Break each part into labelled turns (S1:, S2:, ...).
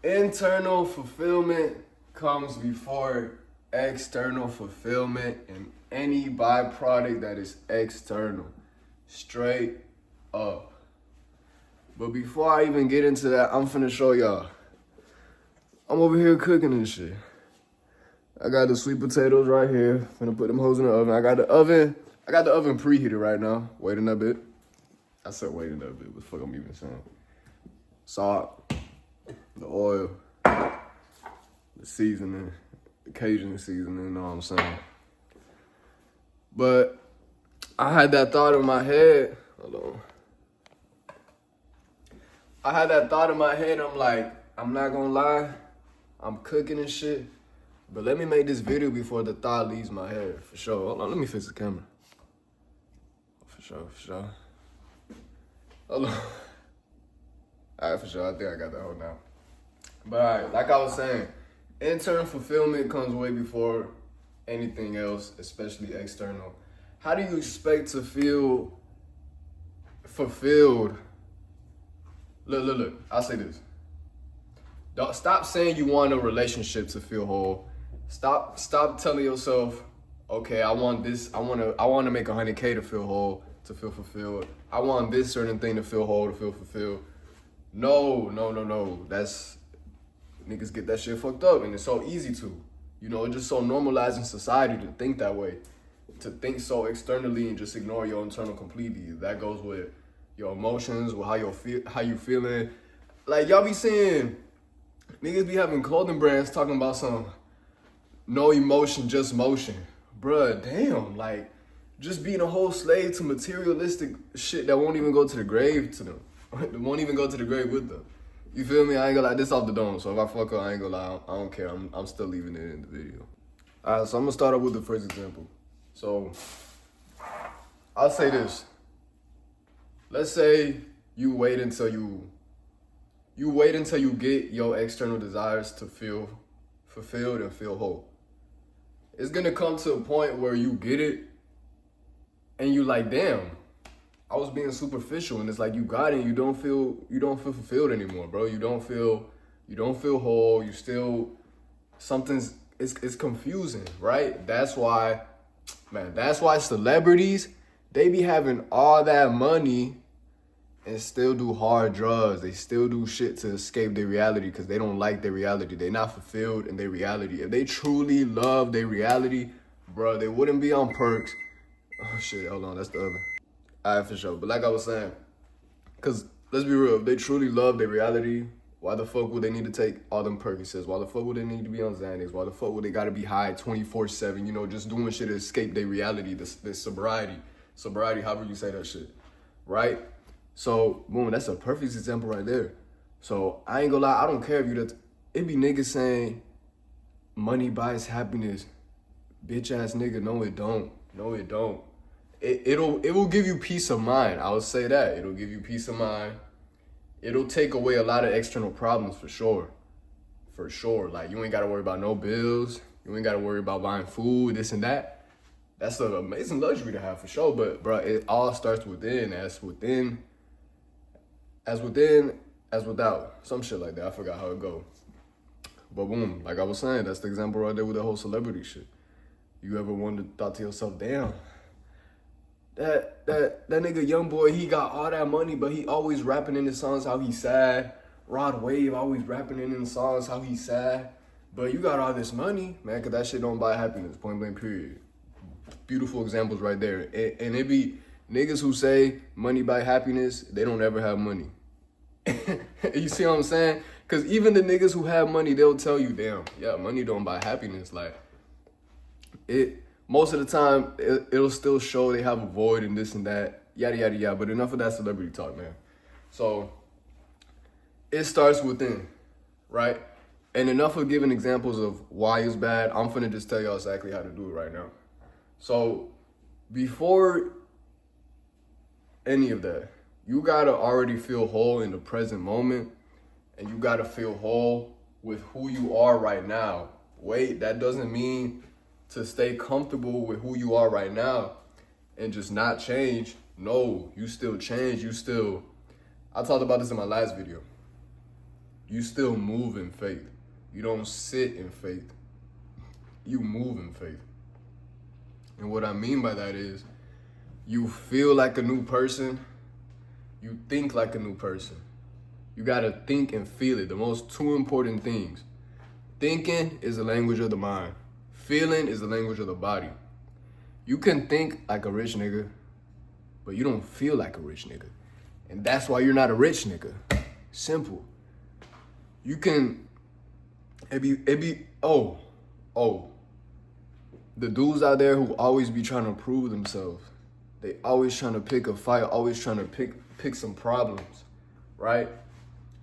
S1: Internal fulfillment comes before external fulfillment and any byproduct that is external. Straight up. But before I even get into that, I'm finna show y'all. I'm over here cooking and shit. I got the sweet potatoes right here. Finna put them hoes in the oven. I got the oven preheated right now. Waiting a bit. I said waiting a bit. What the fuck I'm even saying? Salt, the oil, the seasoning, the Cajun seasoning, you know what I'm saying? But I had that thought in my head. Hold on. I had that thought in my head. I'm like, I'm not gonna lie. I'm cooking and shit. But let me make this video before the thought leaves my head. For sure. Hold on, let me fix the camera. For sure. Hold on. Alright, for sure. I think I got that hold now. But alright, like I was saying, internal fulfillment comes way before anything else, especially external. How do you expect to feel fulfilled? Look. I'll say this. Don't stop saying you want a relationship to feel whole. Stop telling yourself, okay, I want this. I want to make 100K to feel whole, to feel fulfilled. I want this certain thing to feel whole, to feel fulfilled. No. That's niggas get that shit fucked up, and it's so easy to. You know, it's just so normalized in society to think that way, to think so externally and just ignore your internal completely. That goes with your emotions, with how you feeling. Like y'all be seeing niggas be having clothing brands talking about some no emotion, just motion. Bruh, damn, like just being a whole slave to materialistic shit that won't even go to the grave to them. Won't even go to the grave with them. You feel me? I ain't gonna lie, this off the dome. So if I fuck up, I ain't gonna lie, I don't care. I'm still leaving it in the video. Alright, so I'm gonna start off with the first example. So I'll say this. Let's say you wait until you get your external desires to feel fulfilled and feel whole. It's gonna come to a point where you get it and you like, damn, I was being superficial, and it's like you got it and you don't feel fulfilled anymore, bro. You don't feel whole. You still it's confusing, right? That's why celebrities, they be having all that money and still do hard drugs. They still do shit to escape their reality because they don't like their reality. They're not fulfilled in their reality. If they truly love their reality, bro, they wouldn't be on perks. Oh shit, hold on, that's the oven. Alright, for sure. But like I was saying, because let's be real, if they truly love their reality, why the fuck would they need to take all them Percocets? Why the fuck would they need to be on Xanax? Why the fuck would they gotta be high 24/7, you know, just doing shit to escape their reality, this sobriety, however you say that shit, right? So, boom, that's a perfect example right there. So, I ain't gonna lie, I don't care if it be niggas saying money buys happiness. Bitch ass nigga, no it don't. It will give you peace of mind. I would say that. It'll give you peace of mind. It'll take away a lot of external problems for sure. For sure. Like, you ain't gotta worry about no bills. You ain't gotta worry about buying food, this and that. That's an amazing luxury to have for sure. But, bro, it all starts within. As without. Some shit like that. I forgot how it go. But boom, like I was saying, that's the example right there with the whole celebrity shit. You ever thought to yourself, damn, that nigga Young Boy, he got all that money, but he always rapping in his songs how he's sad. Rod Wave always rapping in his songs how he's sad. But you got all this money, man, because that shit don't buy happiness, point blank period. Beautiful examples right there. And it be niggas who say money buy happiness, they don't ever have money. You see what I'm saying? Because even the niggas who have money, they'll tell you, damn, yeah, money don't buy happiness. Like, most of the time, it'll still show they have a void and this and that, yada, yada, yada. But enough of that celebrity talk, man. So, it starts within, right? And enough of giving examples of why it's bad. I'm finna just tell y'all exactly how to do it right now. So, before any of that, you gotta already feel whole in the present moment, and you gotta feel whole with who you are right now. Wait, that doesn't mean to stay comfortable with who you are right now and just not change. No, you still change. I talked about this in my last video. you still move in faith. You don't sit in faith. You move in faith. And what I mean by that is you feel like a new person. You think like a new person. You gotta think and feel it. The most two important things. Thinking is the language of the mind. Feeling is the language of the body. You can think like a rich nigga, but you don't feel like a rich nigga. And that's why you're not a rich nigga. Simple. You can, the dudes out there who always be trying to prove themselves. They always trying to pick a fight, always trying to pick some problems, right?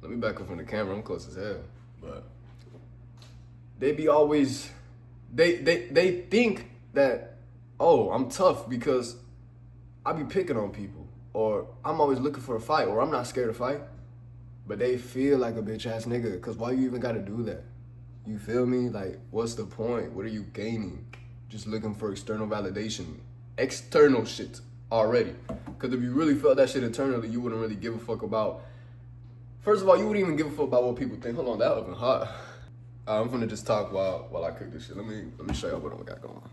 S1: Let me back up from the camera, I'm close as hell. But they be always, they think that, oh, I'm tough because I be picking on people, or I'm always looking for a fight, or I'm not scared to fight. But they feel like a bitch ass nigga, because why you even gotta do that? You feel me? Like, what's the point? What are you gaining? Just looking for external validation. External shit already. Because if you really felt that shit internally, you wouldn't really give a fuck about, first of all, you wouldn't even give a fuck about what people think. Hold on, that oven hot. I'm gonna just talk while I cook this shit. Let me show y'all what I got going on.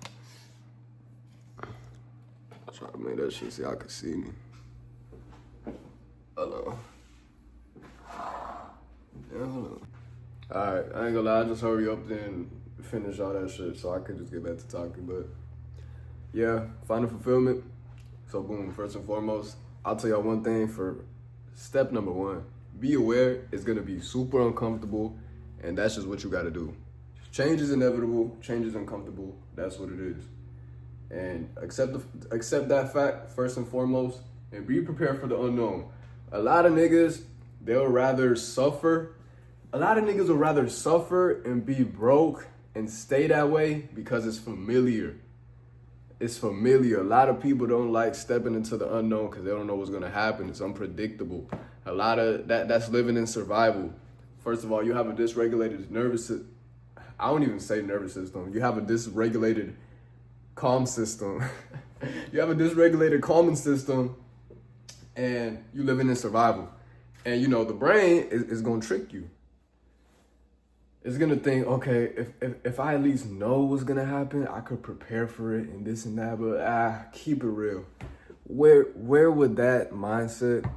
S1: I'm trying to make that shit so y'all can see me. Hello. Yeah, hold on. Alright, I ain't gonna lie, I just hurry up and finish all that shit so I could just get back to talking. But yeah, finding fulfillment. So boom, first and foremost, I'll tell y'all one thing for step number one. Be aware it's gonna be super uncomfortable, and that's just what you gotta do. Change is inevitable, change is uncomfortable, that's what it is. And accept that fact first and foremost, and be prepared for the unknown. A lot of niggas, they'll rather suffer. A lot of niggas will rather suffer and be broke and stay that way because it's familiar. It's familiar. A lot of people don't like stepping into the unknown because they don't know what's gonna happen. It's unpredictable. A lot of that's living in survival. First of all, you have a dysregulated nervous system. I don't even say nervous system. You have a dysregulated calm system. You have a dysregulated calming system, and you living in survival. And you know, the brain is gonna trick you. It's gonna think, okay, if I at least know what's gonna happen, I could prepare for it and this and that, but keep it real. Where would that mindset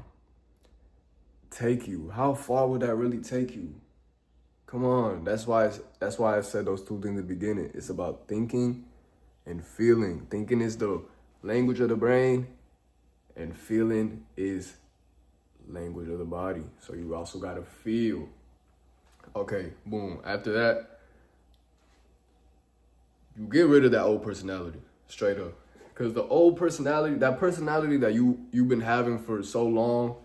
S1: take you? How far would that really take you? Come on, that's why I said those two things at the beginning. It's about thinking and feeling. Thinking is the language of the brain, and feeling is language of the body. So you also gotta feel. Okay, boom. After that, you get rid of that old personality, straight up. Because the old personality, that personality that you've been having for so long,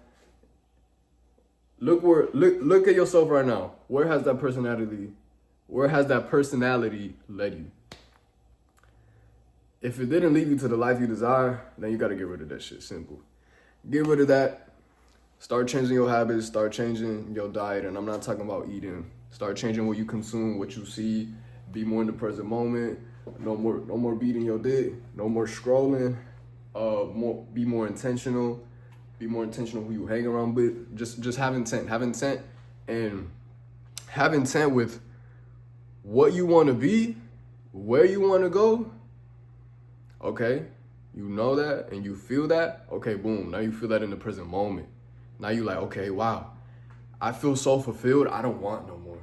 S1: look at yourself right now. Where has that personality led you? If it didn't lead you to the life you desire, then you gotta get rid of that shit. Simple. Get rid of that. Start changing your habits, start changing your diet, and I'm not talking about eating. Start changing what you consume, what you see. Be more in the present moment. No more beating your dick. No more scrolling. Be more intentional. Be more intentional who you hang around with. Just have intent. Have intent, and have intent with what you want to be, where you want to go. Okay, you know that and you feel that. Okay, boom. Now you feel that in the present moment. Now you like, okay, wow, I feel so fulfilled, I don't want no more.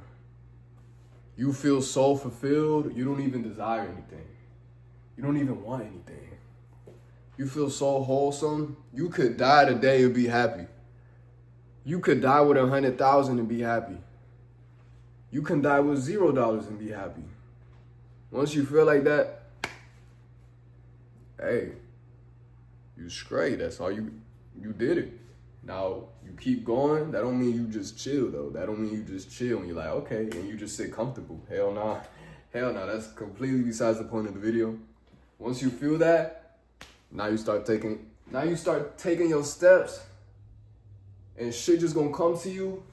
S1: You feel so fulfilled, you don't even desire anything. You don't even want anything. You feel so wholesome, you could die today and be happy. You could die with 100,000 and be happy. You can die with $0 and be happy. Once you feel like that, hey, you straight, that's all you did it. Now, you keep going, that don't mean you just chill, though. That don't mean you just chill and you're like, okay, and you just sit comfortable. Hell nah. Hell nah, that's completely besides the point of the video. Once you feel that, now you start taking your steps, and shit just gonna come to you,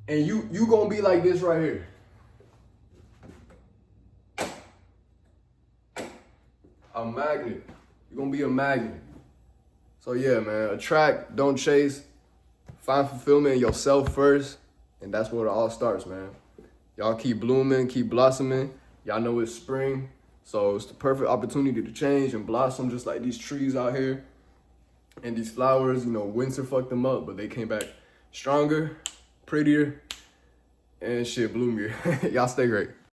S1: and you gonna be like this right here. A magnet. You're gonna be a magnet. So yeah, man, attract, don't chase. Find fulfillment in yourself first. And that's where it all starts, man. Y'all keep blooming, keep blossoming. Y'all know it's spring. So it's the perfect opportunity to change and blossom, just like these trees out here. And these flowers, you know, winter fucked them up, but they came back stronger, prettier, and shit, bloomier. Y'all stay great.